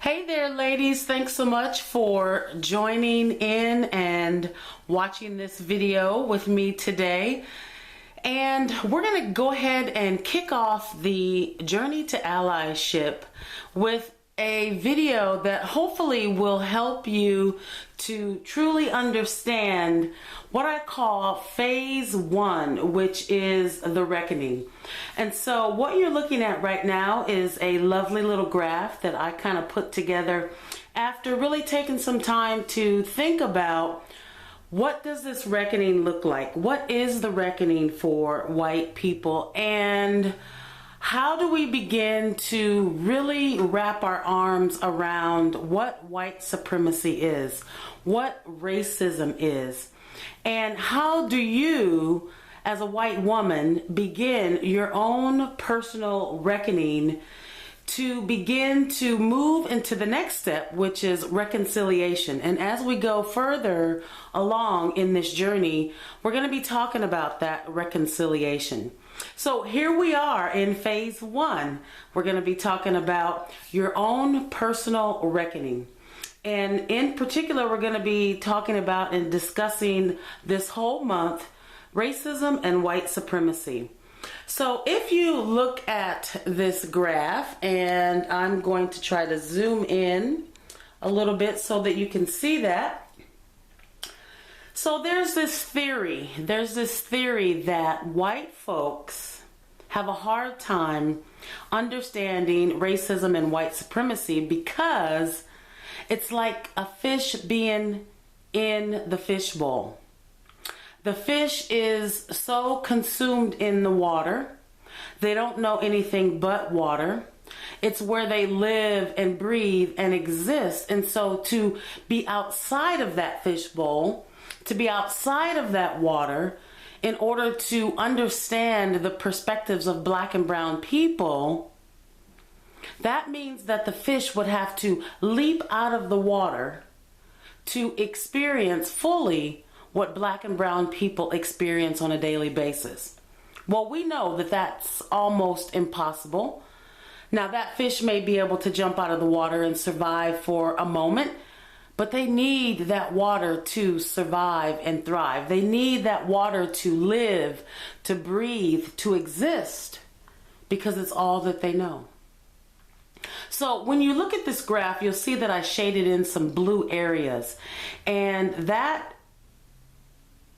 Hey there, ladies. Thanks so much for joining in and watching this video with me today. And we're going to go ahead and kick off the journey to allyship with a video that hopefully will help you to truly understand what I call phase one, which is the reckoning. And so what you're looking at right now is a lovely little graph that I kind of put together after really taking some time to think about what does this reckoning look like? What is the reckoning for white people? And how do we begin to really wrap our arms around what white supremacy is, what racism is, and how do you, as a white woman, begin your own personal reckoning to begin to move into the next step, which is reconciliation. And as we go further along in this journey, we're going to be talking about that reconciliation. So here we are in phase one. We're going to be talking about your own personal reckoning. And in particular, we're going to be talking about and discussing this whole month, racism and white supremacy. So if you look at this graph, and I'm going to try to zoom in a little bit so that you can see that. So there's this theory that white folks have a hard time understanding racism and white supremacy because it's like a fish being in the fishbowl. The fish is so consumed in the water, they don't know anything but water. It's where they live and breathe and exist. And so to be outside of that fishbowl, to be outside of that water, in order to understand the perspectives of black and brown people, that means that the fish would have to leap out of the water to experience fully what black and brown people experience on a daily basis. Well, we know that that's almost impossible. Now, that fish may be able to jump out of the water and survive for a moment, but they need that water to survive and thrive. They need that water to live, to breathe, to exist, because it's all that they know. So when you look at this graph, you'll see that I shaded in some blue areas, and that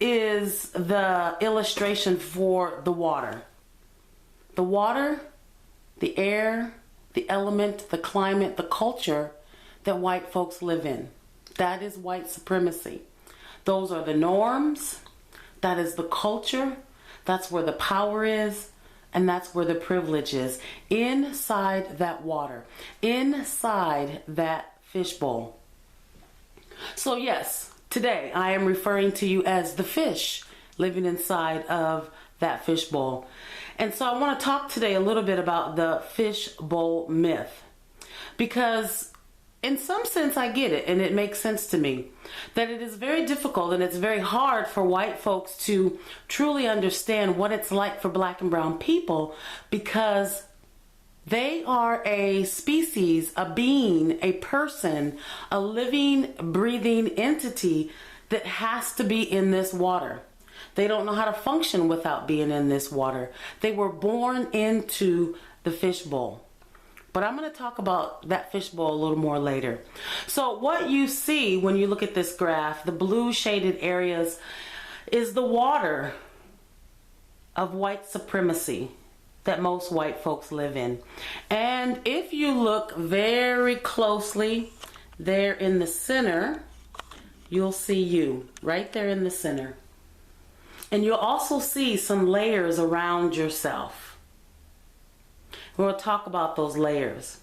is the illustration for the water. The water, the air, the element, the climate, the culture that white folks live in. That is white supremacy. Those are the norms. That is the culture. That's where the power is. And that's where the privilege is. Inside that water. Inside that fishbowl. So yes, today I am referring to you as the fish living inside of that fishbowl. And so I want to talk today a little bit about the fishbowl myth. Because in some sense, I get it, and it makes sense to me that it is very difficult and it's very hard for white folks to truly understand what it's like for black and brown people, because they are a species, a being, a person, a living, breathing entity that has to be in this water. They don't know how to function without being in this water. They were born into the fishbowl. But I'm going to talk about that fishbowl a little more later. So what you see when you look at this graph, the blue shaded areas, is the water of white supremacy that most white folks live in. And if you look very closely there in the center, you'll see you right there in the center. And you'll also see some layers around yourself. We'll talk about those layers.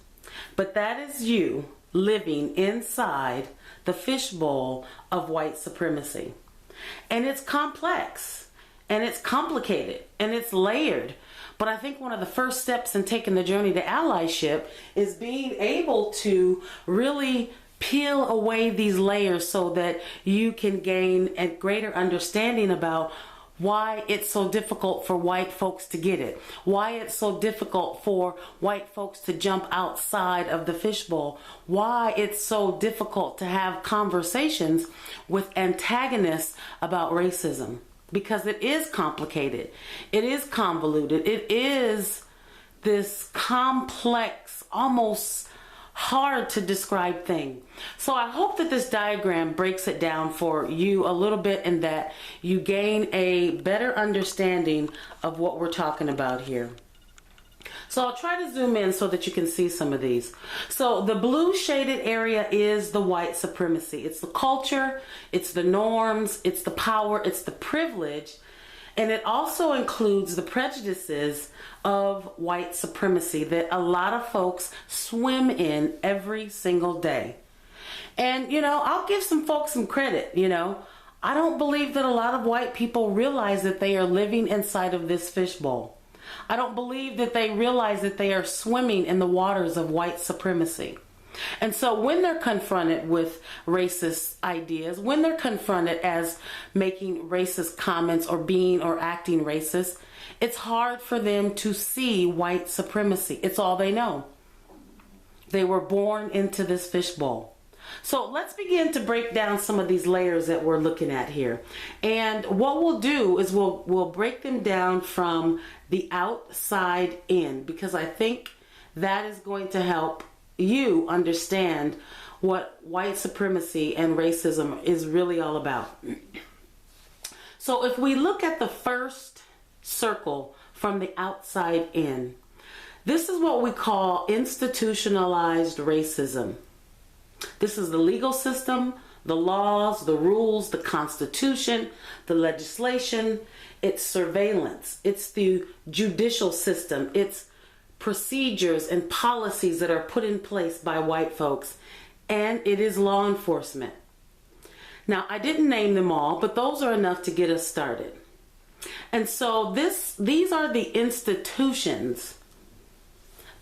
But that is you living inside the fishbowl of white supremacy. And it's complex, and it's complicated, and it's layered. But I think one of the first steps in taking the journey to allyship is being able to really peel away these layers so that you can gain a greater understanding about why it's so difficult for white folks to get it, why it's so difficult for white folks to jump outside of the fishbowl, why it's so difficult to have conversations with antagonists about racism. Because it is complicated, it is convoluted, it is this complex, almost hard to describe thing. So I hope that this diagram breaks it down for you a little bit and that you gain a better understanding of what we're talking about here. So I'll try to zoom in so that you can see some of these. So the blue shaded area is the white supremacy. It's the culture, it's the norms, it's the power, it's the privilege, and it also includes the prejudices of white supremacy that a lot of folks swim in every single day. And, you know, I'll give some folks some credit, you know. I don't believe that a lot of white people realize that they are living inside of this fishbowl. I don't believe that they realize that they are swimming in the waters of white supremacy. And so when they're confronted with racist ideas, when they're confronted as making racist comments or being or acting racist, it's hard for them to see white supremacy. It's all they know. They were born into this fishbowl. So let's begin to break down some of these layers that we're looking at here. And what we'll do is we'll break them down from the outside in, because I think that is going to help you understand what white supremacy and racism is really all about. So if we look at the first circle from the outside in, this is what we call institutionalized racism. This is the legal system, the laws, the rules, the Constitution, the legislation, it's surveillance, it's the judicial system, it's procedures and policies that are put in place by white folks, and it is law enforcement. Now, I didn't name them all, but those are enough to get us started. And so these are the institutions,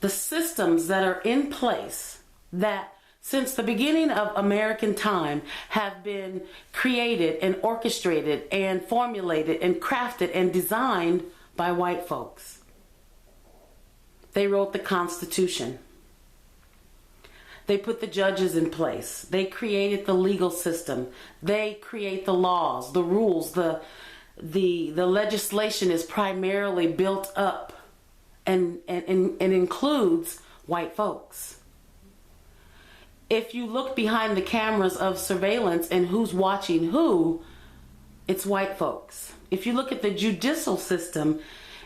the systems that are in place that since the beginning of American time have been created and orchestrated and formulated and crafted and designed by white folks. They wrote the Constitution. They put the judges in place. They created the legal system. They create the laws, the rules. The legislation is primarily built up and includes white folks. If you look behind the cameras of surveillance and who's watching who, it's white folks. If you look at the judicial system,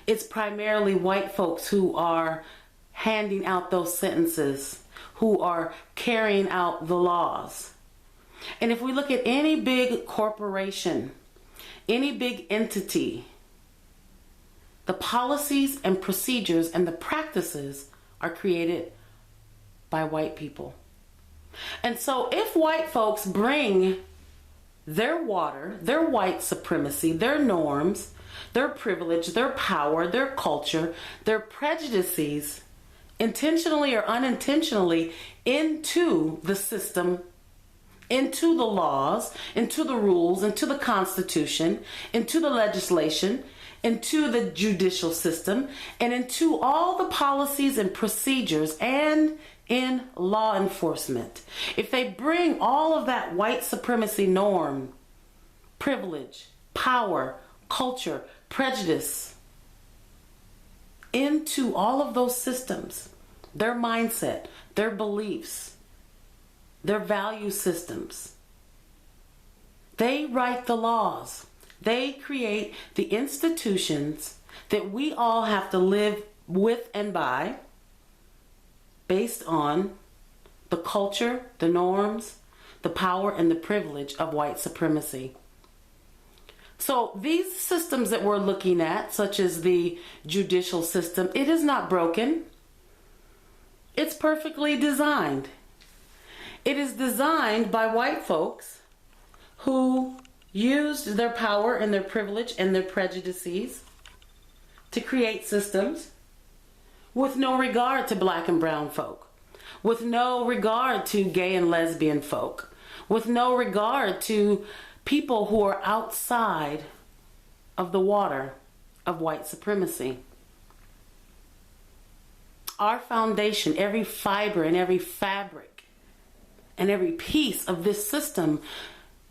it's primarily white folks who are handing out those sentences, who are carrying out the laws. And if we look at any big corporation, any big entity, the policies and procedures and the practices are created by white people. And so if white folks bring their water, their white supremacy, their norms, their privilege, their power, their culture, their prejudices, intentionally or unintentionally, into the system, into the laws, into the rules, into the Constitution, into the legislation, into the judicial system, and into all the policies and procedures and in law enforcement. If they bring all of that white supremacy norm, privilege, power, culture, prejudice into all of those systems, their mindset, their beliefs, their value systems, they write the laws. They create the institutions that we all have to live with and by, based on the culture, the norms, the power, and the privilege of white supremacy. So these systems that we're looking at, such as the judicial system, it is not broken. It's perfectly designed. It is designed by white folks who used their power and their privilege and their prejudices to create systems with no regard to black and brown folk, with no regard to gay and lesbian folk, with no regard to people who are outside of the water of white supremacy. Our foundation, every fiber and every fabric and every piece of this system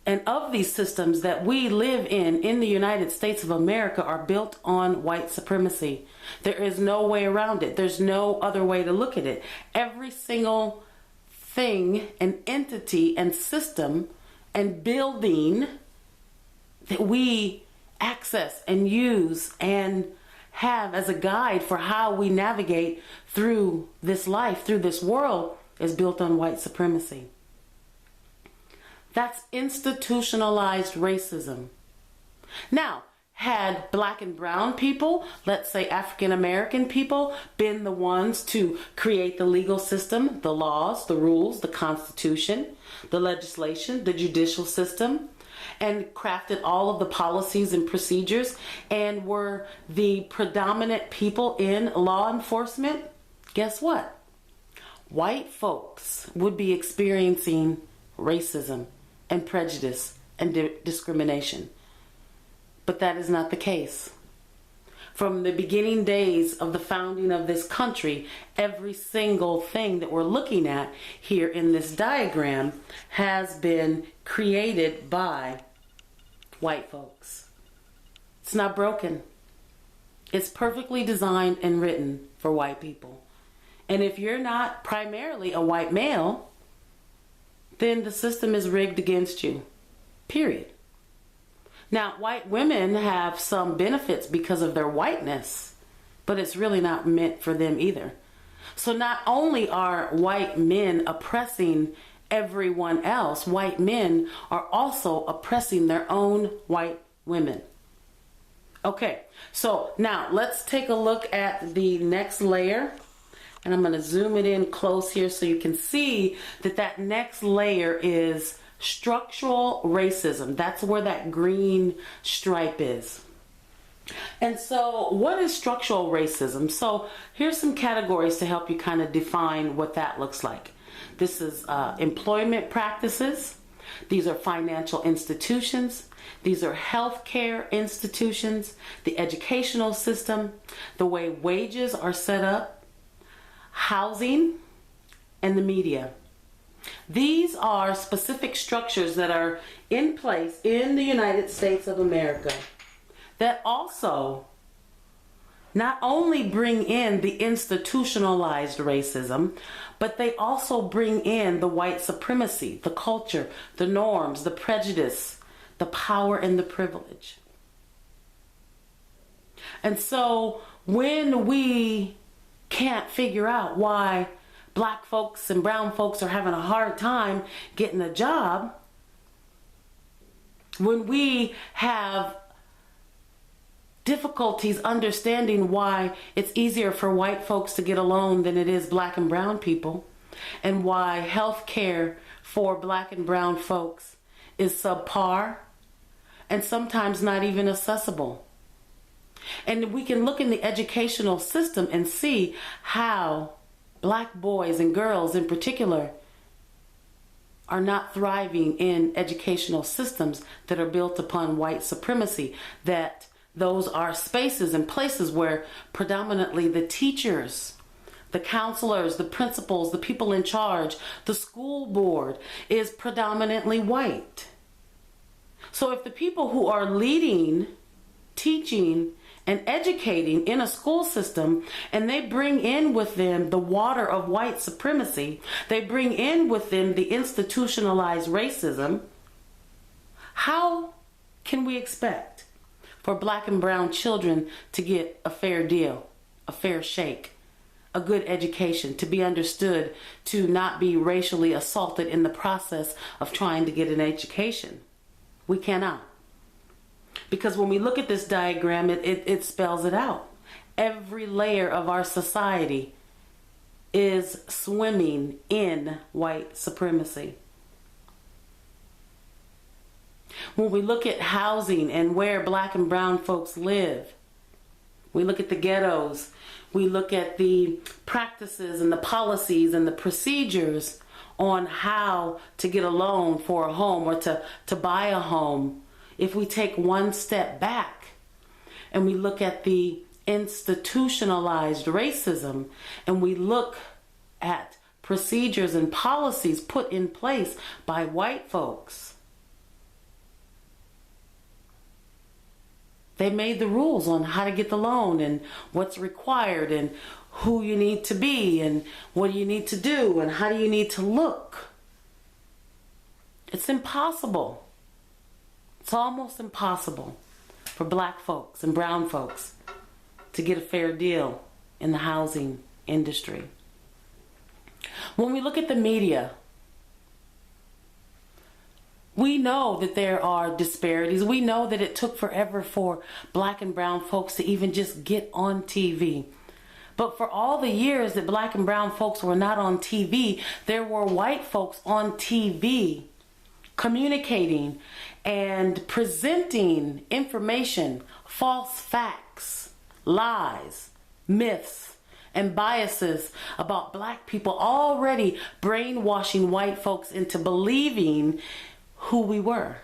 and of these systems that we live in the United States of America are built on white supremacy. There is no way around it. There's no other way to look at it. Every single thing and entity and system and building that we access and use and have as a guide for how we navigate through this life, through this world, is built on white supremacy. That's institutionalized racism. Now, had black and brown people, let's say African American people, been the ones to create the legal system, the laws, the rules, the Constitution, the legislation, the judicial system, and crafted all of the policies and procedures, and were the predominant people in law enforcement, guess what? White folks would be experiencing racism and prejudice and discrimination. But that is not the case. From the beginning days of the founding of this country, every single thing that we're looking at here in this diagram has been created by white folks. It's not broken. It's perfectly designed and written for white people. And if you're not primarily a white male, then the system is rigged against you. Period. Now, white women have some benefits because of their whiteness, but it's really not meant for them either. So not only are white men oppressing everyone else, white men are also oppressing their own white women. Okay, so now let's take a look at the next layer. And I'm going to zoom it in close here so you can see that that next layer is structural racism. That's where that green stripe is. And so what is structural racism? So here's some categories to help you kind of define what that looks like. This is employment practices. These are financial institutions. These are healthcare institutions, the educational system, the way wages are set up, housing, and the media. These are specific structures that are in place in the United States of America that also not only bring in the institutionalized racism, but they also bring in the white supremacy, the culture, the norms, the prejudice, the power, and the privilege. And so when we can't figure out why black folks and brown folks are having a hard time getting a job, when we have difficulties understanding why it's easier for white folks to get a loan than it is black and brown people, and why health care for black and brown folks is subpar and sometimes not even accessible. And we can look in the educational system and see how black boys and girls in particular are not thriving in educational systems that are built upon white supremacy, that those are spaces and places where predominantly the teachers, the counselors, the principals, the people in charge, the school board is predominantly white. So if the people who are leading, teaching, and educating in a school system, and they bring in with them the water of white supremacy, they bring in with them the institutionalized racism, how can we expect for black and brown children to get a fair deal, a fair shake, a good education, to be understood, to not be racially assaulted in the process of trying to get an education? We cannot. Because when we look at this diagram, it spells it out. Every layer of our society is swimming in white supremacy. When we look at housing and where black and brown folks live, we look at the ghettos, we look at the practices and the policies and the procedures on how to get a loan for a home or to buy a home. If we take one step back, and we look at the institutionalized racism, and we look at procedures and policies put in place by white folks. They made the rules on how to get the loan and what's required and who you need to be and what you need to do and how do you need to look. It's impossible. It's almost impossible for black folks and brown folks to get a fair deal in the housing industry. When we look at the media, we know that there are disparities. We know that it took forever for black and brown folks to even just get on TV. But for all the years that black and brown folks were not on TV, there were white folks on TV communicating and presenting information, false facts, lies, myths, and biases about black people, already brainwashing white folks into believing who we were.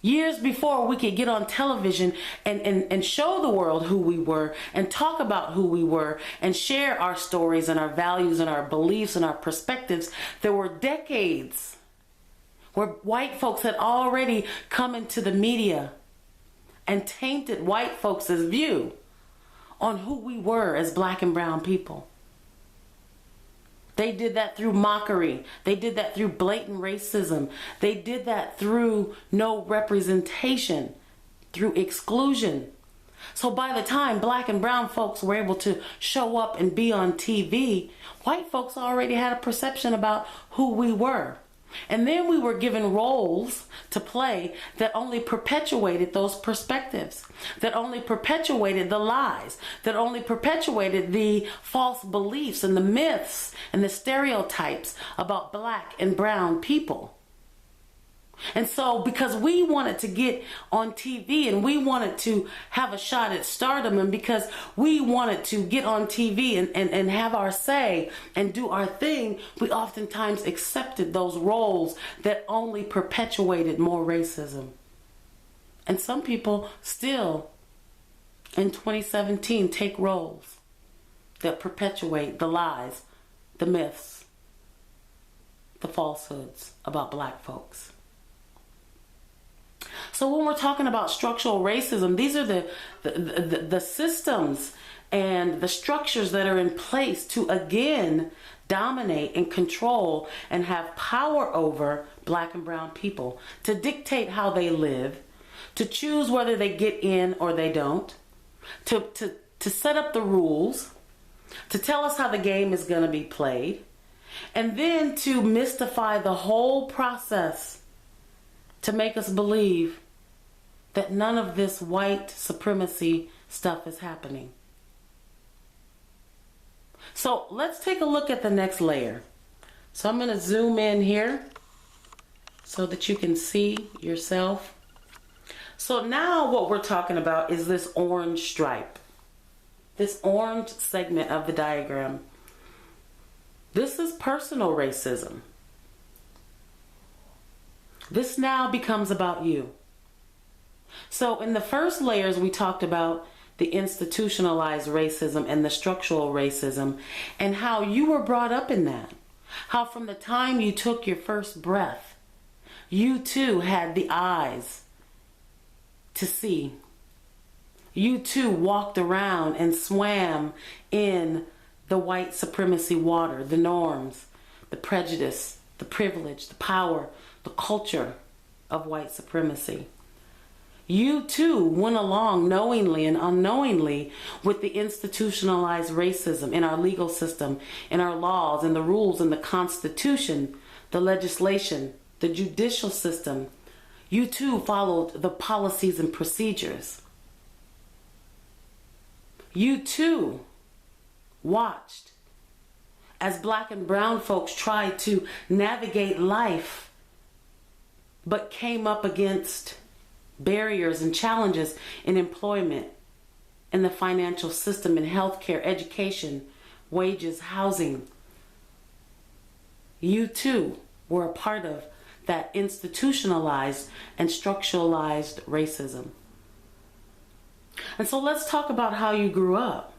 Years before we could get on television and show the world who we were and talk about who we were and share our stories and our values and our beliefs and our perspectives, there were decades where white folks had already come into the media and tainted white folks' view on who we were as black and brown people. They did that through mockery. They did that through blatant racism. They did that through no representation, through exclusion. So by the time black and brown folks were able to show up and be on TV, white folks already had a perception about who we were. And then we were given roles to play that only perpetuated those perspectives, that only perpetuated the lies, that only perpetuated the false beliefs and the myths and the stereotypes about black and brown people. And so because we wanted to get on TV and we wanted to have a shot at stardom, and because we wanted to get on TV and have our say and do our thing, we oftentimes accepted those roles that only perpetuated more racism. And some people still in 2017 take roles that perpetuate the lies, the myths, the falsehoods about black folks. So when we're talking about structural racism, these are the systems and the structures that are in place to again dominate and control and have power over black and brown people, to dictate how they live, to choose whether they get in or they don't, to set up the rules, to tell us how the game is going to be played, and then to mystify the whole process to make us believe that none of this white supremacy stuff is happening. So let's take a look at the next layer. So I'm going to zoom in here so that you can see yourself. So now what we're talking about is this orange stripe, this orange segment of the diagram. This is personal racism. This now becomes about you. So in the first layers, we talked about the institutionalized racism and the structural racism and how you were brought up in that. How from the time you took your first breath, you too had the eyes to see. You too walked around and swam in the white supremacy water, the norms, the prejudice, the privilege, the power, the culture of white supremacy. You too went along knowingly and unknowingly with the institutionalized racism in our legal system, in our laws, in the rules, in the Constitution, the legislation, the judicial system. You too followed the policies and procedures. You too watched as black and brown folks tried to navigate life, but came up against barriers and challenges in employment, in the financial system, in healthcare, education, wages, housing. You too were a part of that institutionalized and structuralized racism. And so let's talk about how you grew up.